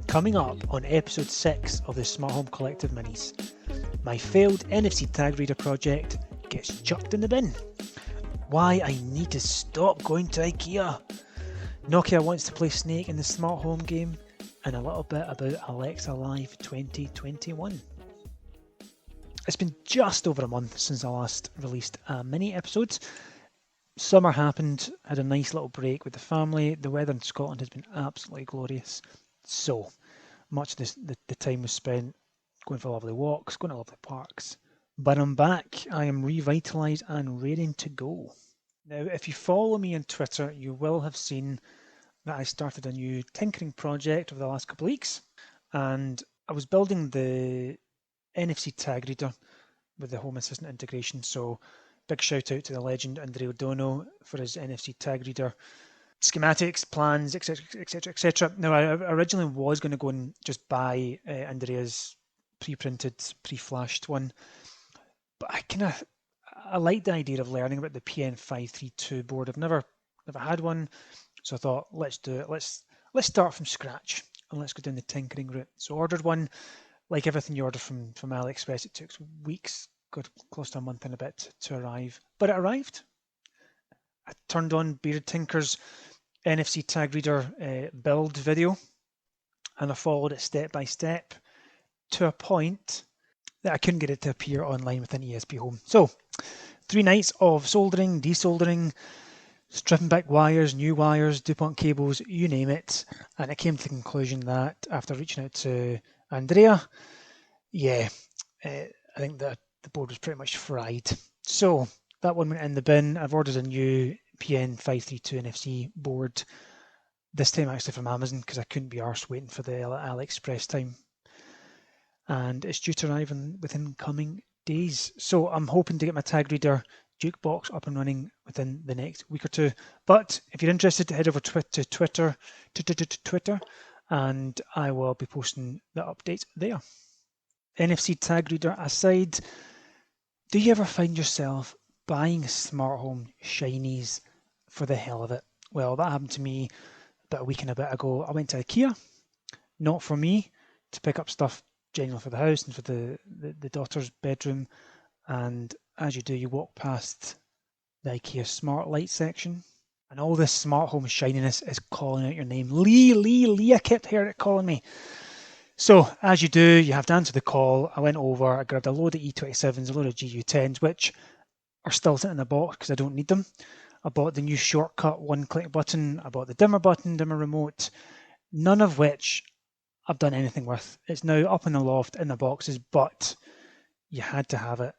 Coming up on episode 6 of the Smart Home Collective Minis, my failed NFC tag reader project gets chucked in the bin. Why I need to stop going to IKEA. Nokia wants to play Snake in the Smart Home game, and a little bit about Alexa Live 2021. It's been just over a month since I last released a mini episode. Summer happened, had a nice little break with the family. The weather in Scotland has been absolutely glorious. So much of the time was spent going for lovely walks, going to lovely parks. But I'm back. I am revitalised and raring to go. Now, if you follow me on Twitter, you will have seen that I started a new tinkering project over the last couple of weeks. And I was building the NFC tag reader with the Home Assistant integration. So big shout out to the legend Andrea Dono for his NFC tag reader schematics, plans, etc, etc, etc. Now, I originally was going to go and just buy Andrea's pre-printed, pre-flashed one, but I like the idea of learning about the PN532 board. I've never had one, so I thought let's do it. Let's start from scratch and let's go down the tinkering route. So I ordered one. Like everything you order from AliExpress, it took weeks, got close to a month and a bit to arrive, but it arrived. I turned on Bearded Tinker's NFC tag reader build video, and I followed it step by step to a point that I couldn't get it to appear online within ESPHome. So 3 nights of soldering, desoldering, stripping back wires, new wires, DuPont cables, you name it, and I came to the conclusion that after reaching out to Andrea, I think that the board was pretty much fried. So that one went in the bin. I've ordered a new PN532 NFC board, this time actually from Amazon because I couldn't be arsed waiting for the AliExpress time. And it's due to arrive within coming days. So I'm hoping to get my tag reader jukebox up and running within the next week or two. But if you're interested, head over to Twitter, and I will be posting the updates there. NFC tag reader aside, do you ever find yourself buying smart home shinies for the hell of it? Well, that happened to me about a week and a bit ago. I went to IKEA, not for me, to pick up stuff generally for the house and for the daughter's bedroom. And as you do, you walk past the IKEA smart light section, and all this smart home shininess is calling out your name. Lee, I kept hearing it calling me. So, as you do, you have to answer the call. I went over, I grabbed a load of E27s, a load of GU10s, which are still sitting in the box because I don't need them. I bought the new shortcut one-click button. I bought the dimmer button, dimmer remote, none of which I've done anything with. It's now up in the loft in the boxes, but you had to have it.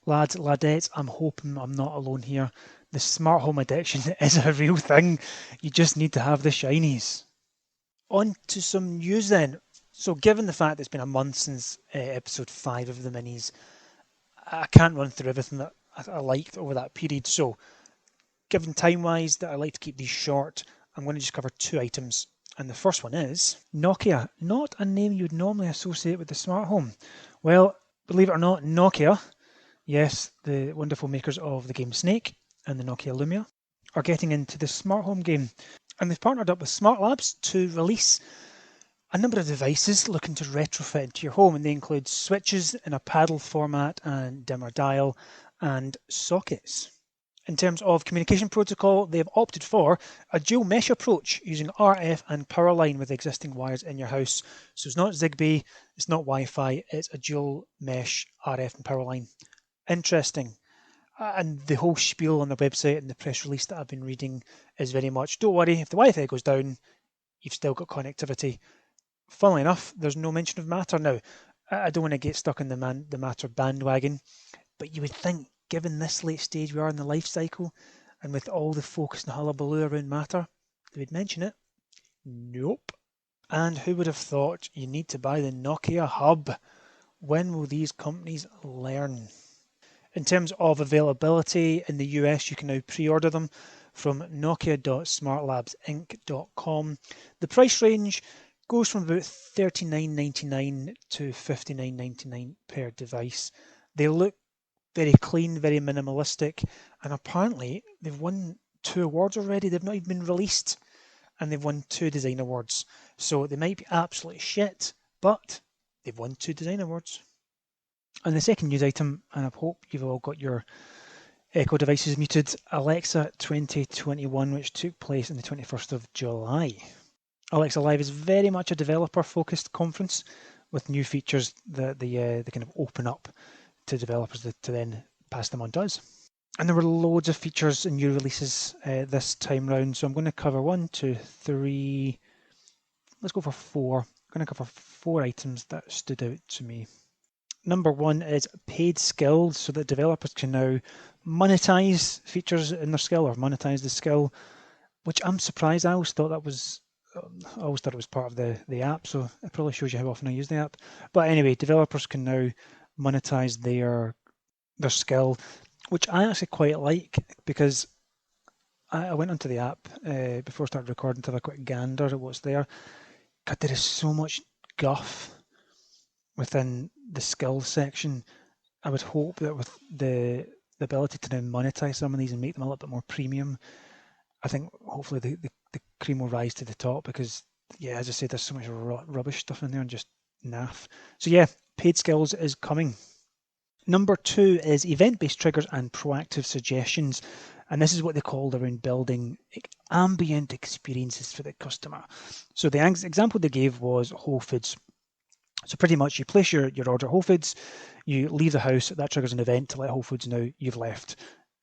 Lads, ladettes, I'm hoping I'm not alone here. The smart home addiction is a real thing. You just need to have the shinies. On to some news then. So given the fact that it's been a month since episode 5 of the minis, I can't run through everything that I liked over that period. So given time-wise that I like to keep these short, I'm going to just cover 2 items. And the first one is Nokia, not a name you'd normally associate with the smart home. Well, believe it or not, Nokia, yes, the wonderful makers of the game Snake and the Nokia Lumia, are getting into the smart home game. And they've partnered up with Smart Labs to release a number of devices looking to retrofit into your home, and they include switches in a paddle format and dimmer dial and sockets. In terms of communication protocol, they have opted for a dual mesh approach using RF and power line with existing wires in your house. So it's not Zigbee, it's not Wi-Fi, it's a dual mesh RF and power line. Interesting. And the whole spiel on the website and the press release that I've been reading is very much, don't worry, if the Wi-Fi goes down, you've still got connectivity. Funnily enough, there's no mention of Matter now. I don't want to get stuck in the Matter bandwagon, but you would think, given this late stage we are in the life cycle, and with all the focus and hullabaloo around Matter, they would mention it. Nope. And who would have thought you need to buy the Nokia Hub? When will these companies learn? In terms of availability, in the US you can now pre-order them from nokia.smartlabsinc.com. The price range goes from about $39.99 to $59.99 per device. They look very clean, very minimalistic, and apparently they've won 2 awards already. They've not even been released. and they've won 2 design awards. So they might be absolutely shit, but they've won 2 design awards. And the second news item, and I hope you've all got your Echo devices muted, Alexa 2021, which took place on the 21st of July. Alexa Live is very much a developer-focused conference with new features that they kind of open up to developers to then pass them on to us. And there were loads of features and new releases this time round, so I'm going to cover 1, 2, 3, let's go for 4. I'm going to cover 4 items that stood out to me. Number 1 is paid skills, so that developers can now monetize features in their skill or monetize the skill, which I'm surprised. I always thought it was part of the app, so it probably shows you how often I use the app. But anyway, developers can now monetize their skill, which I actually quite like, because I went onto the app before I started recording to have a quick gander at what's there. God, there is so much guff within the skills section. I would hope that with the ability to now monetize some of these and make them a little bit more premium, I think hopefully the cream will rise to the top, because, yeah, as I said, there's so much rubbish stuff in there and just naff. So yeah, paid skills is coming. Number 2 is event-based triggers and proactive suggestions. And this is what they called around building ambient experiences for the customer. So the example they gave was Whole Foods. So pretty much you place your order at Whole Foods, you leave the house, that triggers an event to let Whole Foods know you've left.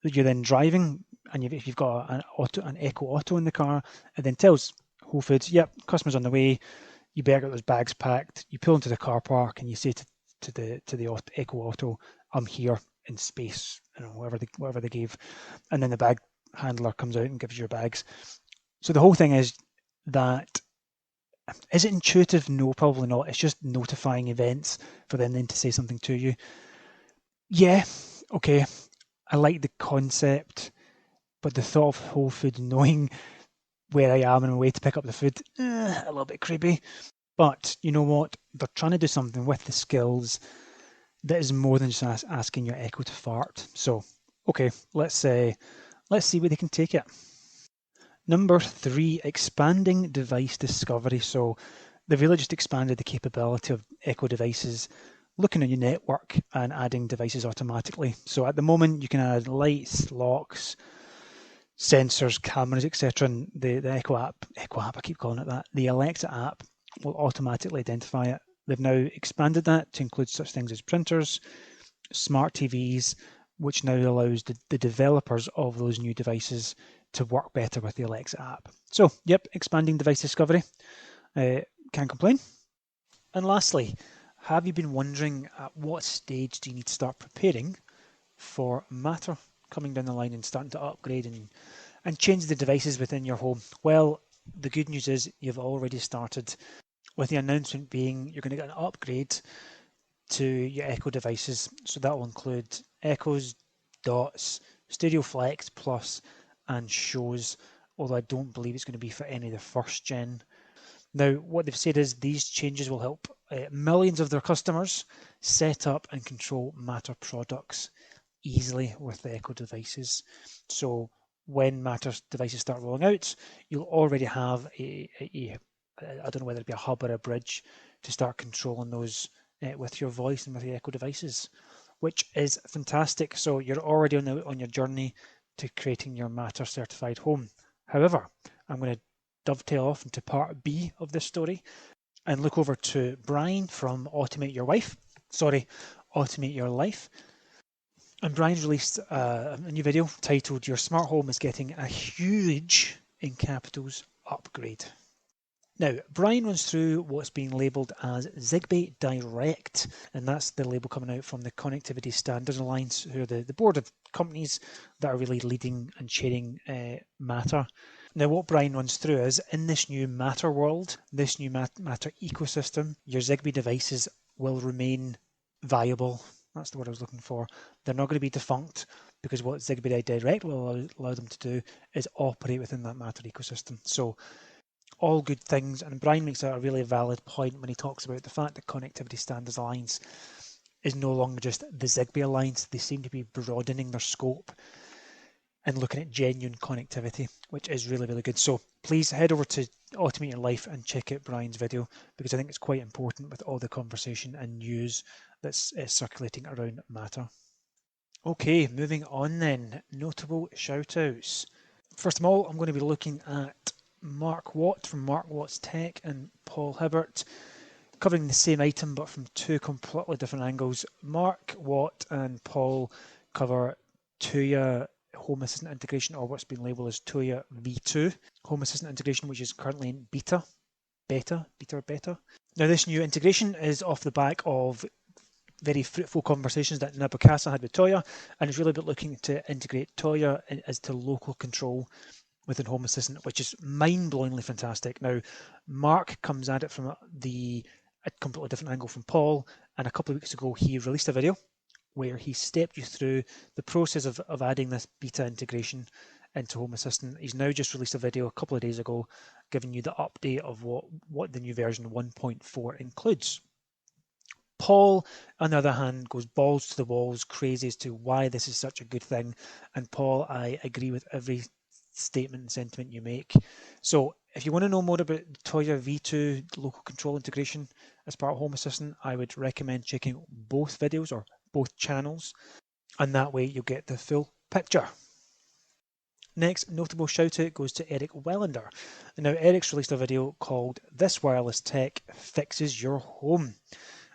You're then driving, and if you've got an Echo Auto in the car, it then tells Whole Foods, yep, customer's on the way, you better get those bags packed. You pull into the car park and you say to the Echo Auto, I'm here in space, whatever they gave, and then the bag handler comes out and gives you your bags. So the whole thing is that, is it intuitive? No, probably not. It's just notifying events for them then to say something to you. Yeah, okay, I like the concept, but the thought of Whole Foods knowing where I am on my way to pick up the food, a little bit creepy. But you know what? They're trying to do something with the skills that is more than just asking your Echo to fart. So, okay, let's see where they can take it. Number 3, expanding device discovery. So they've really just expanded the capability of Echo devices, looking at your network and adding devices automatically. So at the moment, you can add lights, locks, sensors, cameras, etc. And the Echo app, I keep calling it that, the Alexa app will automatically identify it. They've now expanded that to include such things as printers, smart TVs, which now allows the developers of those new devices to work better with the Alexa app. So, yep, expanding device discovery. Can't complain. And lastly, have you been wondering at what stage do you need to start preparing for Matter coming down the line and starting to upgrade and change the devices within your home? Well, the good news is you've already started, with the announcement being you're going to get an upgrade to your Echo devices. So that will include Echoes, Dots, Stereo Flex Plus, and Shows, although I don't believe it's going to be for any of the first gen. Now, what they've said is these changes will help millions of their customers set up and control Matter products easily with the Echo devices. So when Matter devices start rolling out, you'll already have I don't know whether it be a hub or a bridge to start controlling those with your voice and with the Echo devices, which is fantastic. So you're already on your journey to creating your Matter certified home. However, I'm going to dovetail off into part B of this story and look over to Brian from Automate Your Life. And Brian's released a new video titled "Your Smart Home is Getting a Huge," in capitals, upgrade. Now, Brian runs through what's being labelled as Zigbee Direct, and that's the label coming out from the Connectivity Standards Alliance, who are the board of companies that are really leading and chairing Matter. Now, what Brian runs through is, in this new Matter world, this new Matter ecosystem, your Zigbee devices will remain viable. That's the word I was looking for. They're not going to be defunct, because what Zigbee Direct will allow them to do is operate within that Matter ecosystem. So all good things, and Brian makes a really valid point when he talks about the fact that Connectivity Standards Alliance is no longer just the Zigbee Alliance. They seem to be broadening their scope and looking at genuine connectivity, which is really, really good. So please head over to Automate Your Life and check out Brian's video, because I think it's quite important with all the conversation and news that's circulating around Matter. Okay, moving on then. Notable shout-outs. First of all, I'm going to be looking at Mark Watt from Mark Watt's Tech and Paul Hibbert, covering the same item but from two completely different angles. Mark Watt and Paul cover Tuya Home Assistant integration, or what's been labelled as Tuya V2 Home Assistant integration, which is currently in beta. Now, this new integration is off the back of very fruitful conversations that Nabokasa had with Toya, and it's really about looking to integrate Toya as to local control within Home Assistant, which is mind-blowingly fantastic. Now, Mark comes at it from a completely different angle from Paul, and a couple of weeks ago he released a video where he stepped you through the process of adding this beta integration into Home Assistant. He's now just released a video a couple of days ago giving you the update of what the new version 1.4 includes. Paul, on the other hand, goes balls to the walls, crazy as to why this is such a good thing. And Paul, I agree with every statement and sentiment you make. So if you want to know more about the Toya V2 local control integration as part of Home Assistant, I would recommend checking both videos or both channels, and that way you'll get the full picture. Next notable shout out goes to Eric Wellander. Now, Eric's released a video called This Wireless Tech Fixes Your Home.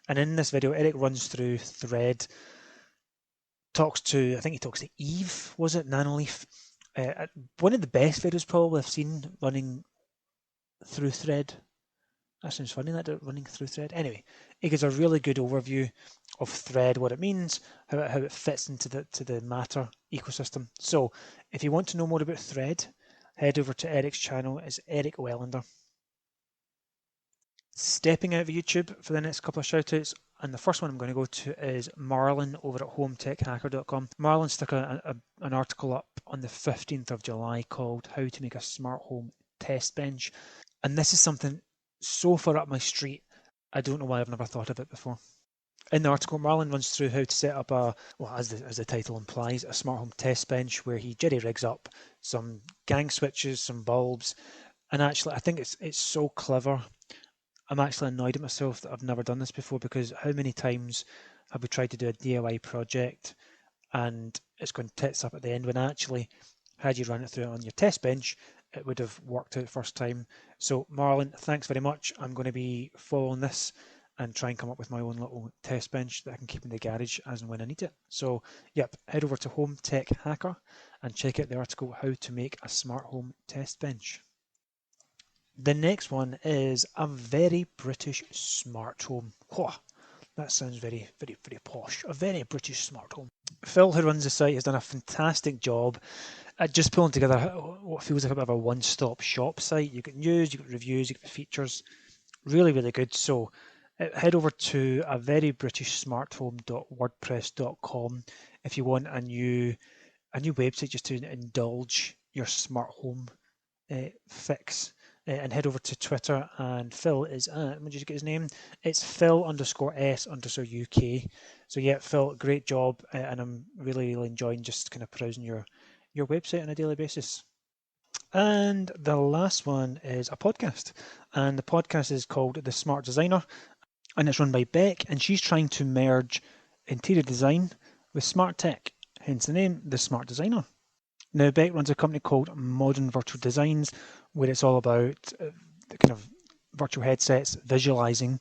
And in this video, Eric runs through Thread, I think he talks to Eve, was it? Nanoleaf. One of the best videos probably I've seen running through Thread. That sounds funny, that running through Thread. Anyway, it gives a really good overview of Thread, what it means, how it fits into the Matter ecosystem. So if you want to know more about Thread, head over to Eric's channel. It's Eric Wellander. Stepping out of YouTube for the next couple of shoutouts, and the first one I'm going to go to is Marlon over at hometechhacker.com. Marlon stuck an article up on the 15th of July called How to Make a Smart Home Test Bench. And this is something so far up my street, I don't know why I've never thought of it before. In the article, Marlon runs through how to set up as the title implies, a smart home test bench where he jerry rigs up some gang switches, some bulbs, and actually I think it's so clever. I'm actually annoyed at myself that I've never done this before, because how many times have we tried to do a DIY project and it's going tits up at the end, when actually, had you run it through on your test bench, it would have worked out first time. So Marlon, thanks very much. I'm going to be following this and try and come up with my own little test bench that I can keep in the garage as and when I need it. So yep, head over to Home Tech Hacker and check out the article How to Make a Smart Home Test Bench. The next one is a very British smart home. Whoa, that sounds very, very, very posh. A very British smart home. Phil, who runs the site, has done a fantastic job at just pulling together what feels like a bit of a one-stop shop site. You get news, you get reviews, you get features. Really, really good. So head over to a very British smarthome.wordpress.com if you want a new website just to indulge your smart home fix. And head over to Twitter, and Phil is at, let me just get his name, it's Phil_S_UK. So yeah, Phil, great job, and I'm really, really enjoying just kind of browsing your website on a daily basis. And the last one is a podcast, and the podcast is called The Smart Designer, and it's run by Beck, and she's trying to merge interior design with smart tech, hence the name, The Smart Designer. Now, Beck runs a company called Modern Virtual Designs, where it's all about the kind of virtual headsets, visualizing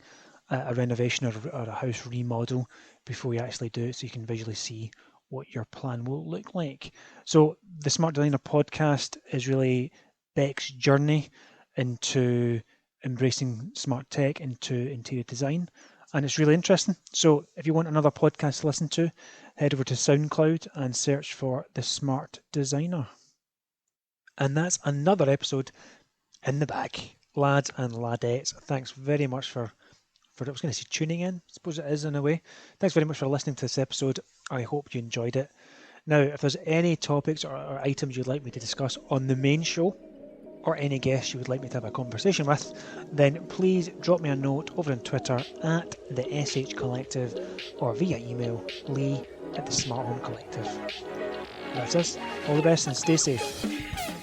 a renovation or a house remodel before you actually do it, so you can visually see what your plan will look like. So the Smart Designer podcast is really Beck's journey into embracing smart tech into interior design, and it's really interesting. So if you want another podcast to listen to, head over to SoundCloud and search for The Smart Designer. And that's another episode in the bag. Lads and ladettes, thanks very much for I was going to say tuning in. I suppose it is in a way. Thanks very much for listening to this episode. I hope you enjoyed it. Now, if there's any topics or items you'd like me to discuss on the main show, or any guests you would like me to have a conversation with, then please drop me a note over on Twitter at the SH Collective, or via email lee@the Smart Home Collective. That's us. All the best and stay safe.